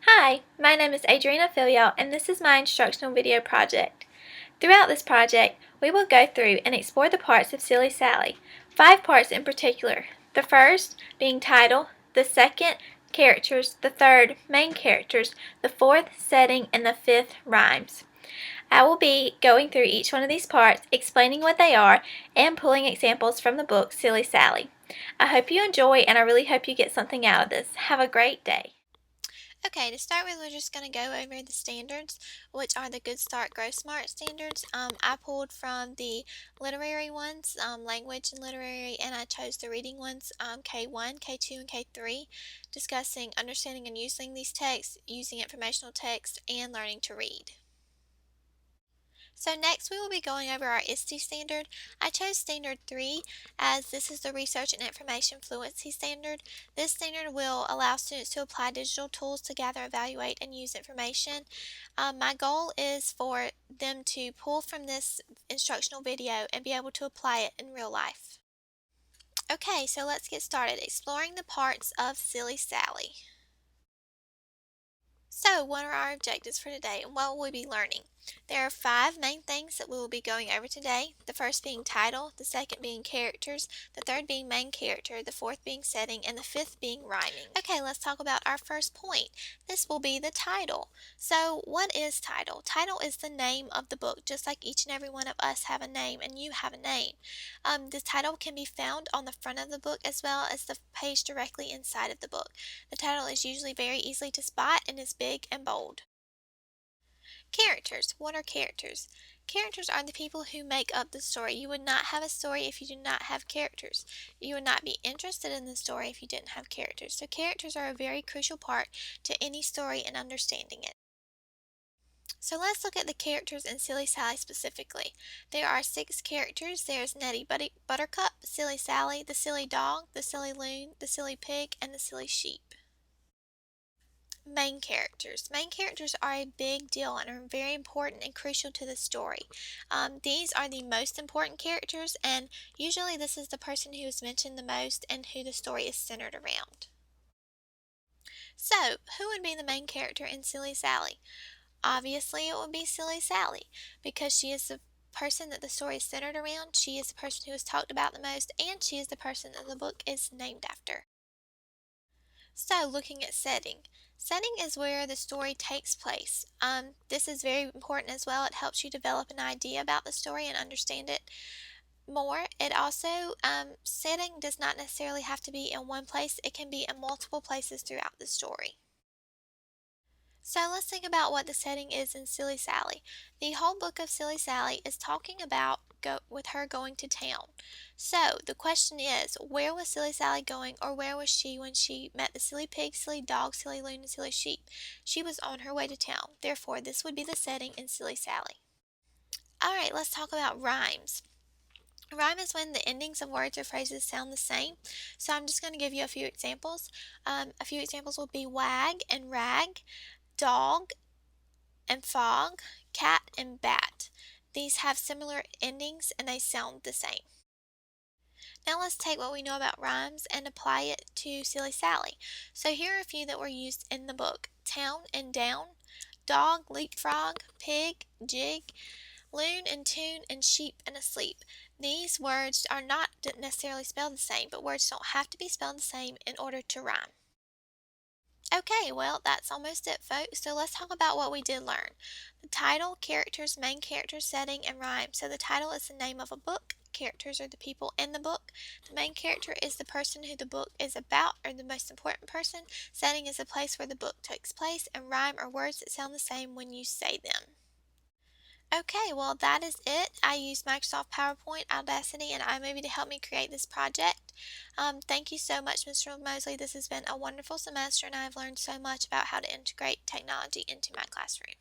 Hi, my name is Adriana Filial and this is my instructional video project. Throughout this project, we will go through and explore the parts of Silly Sally, 5 parts in particular. The first being title, the second, characters, the third, main characters, the fourth, setting, and the fifth, rhymes. I will be going through each one of these parts, explaining what they are, and pulling examples from the book Silly Sally. I hope you enjoy and I really hope you get something out of this. Have a great day. Okay, to start with, we're just going to go over the standards, which are the Good Start, Grow Smart standards. I pulled from the literary ones, language and literary, and I chose the reading ones, K1, K2, and K3, discussing understanding and using these texts, using informational text, and learning to read. So next we will be going over our ISTE standard. I chose standard 3 as this is the Research and Information Fluency standard. This standard will allow students to apply digital tools to gather, evaluate, and use information. My goal is for them to pull from this instructional video and be able to apply it in real life. Okay, so let's get started exploring the parts of Silly Sally. So, what are our objectives for today and what will we be learning? There are 5 main things that we will be going over today. The first being title, the second being characters, the third being main character, the fourth being setting, and the fifth being rhyming. Okay, let's talk about our first point. This will be the title. So, what is title? Title is the name of the book, just like each and every one of us have a name and you have a name. The title can be found on the front of the book as well as the page directly inside of the book. The title is usually very easy to spot and is big and bold. Characters. What are characters? Characters are the people who make up the story. You would not have a story if you do not have characters. You would not be interested in the story if you didn't have characters. So characters are a very crucial part to any story and understanding it. So let's look at the characters in Silly Sally specifically. There are 6 characters. There's Nettie Buttercup, Silly Sally, the Silly Dog, the Silly Loon, the Silly Pig, and the Silly Sheep. Main characters. Main characters are a big deal and are very important and crucial to the story. These are the most important characters, and usually this is the person who is mentioned the most and who the story is centered around. So, who would be the main character in Silly Sally? Obviously, it would be Silly Sally because she is the person that the story is centered around. She is the person who is talked about the most, and she is the person that the book is named after. So, looking at setting. Setting is where the story takes place. This is very important as well. It helps you develop an idea about the story and understand it more. It also, setting does not necessarily have to be in one place. It can be in multiple places throughout the story. So let's think about what the setting is in Silly Sally. The whole book of Silly Sally is talking about with her going to town. So the question is, where was Silly Sally going, or where was she when she met the silly pig, silly dog, silly loon, and silly sheep? She was on her way to town. Therefore, this would be the setting in Silly Sally. Alright, let's talk about rhymes. A rhyme is when the endings of words or phrases sound the same. So I'm just going to give you a few examples. A few examples will be wag and rag, dog and fog, cat and bat. These have similar endings and they sound the same. Now let's take what we know about rhymes and apply it to Silly Sally. So here are a few that were used in the book. Town and down, dog, leapfrog, pig, jig, loon and tune, and sheep and asleep. These words are not necessarily spelled the same, but words don't have to be spelled the same in order to rhyme. Okay, well, that's almost it, folks. So let's talk about what we did learn. The title, characters, main character, setting, and rhyme. So the title is the name of a book. Characters are the people in the book. The main character is the person who the book is about, or the most important person. Setting is the place where the book takes place, and rhyme are words that sound the same when you say them. Okay, well, that is it. I used Microsoft PowerPoint, Audacity, and iMovie to help me create this project. Thank you so much, Mr. Mosley. This has been a wonderful semester, and I've learned so much about how to integrate technology into my classroom.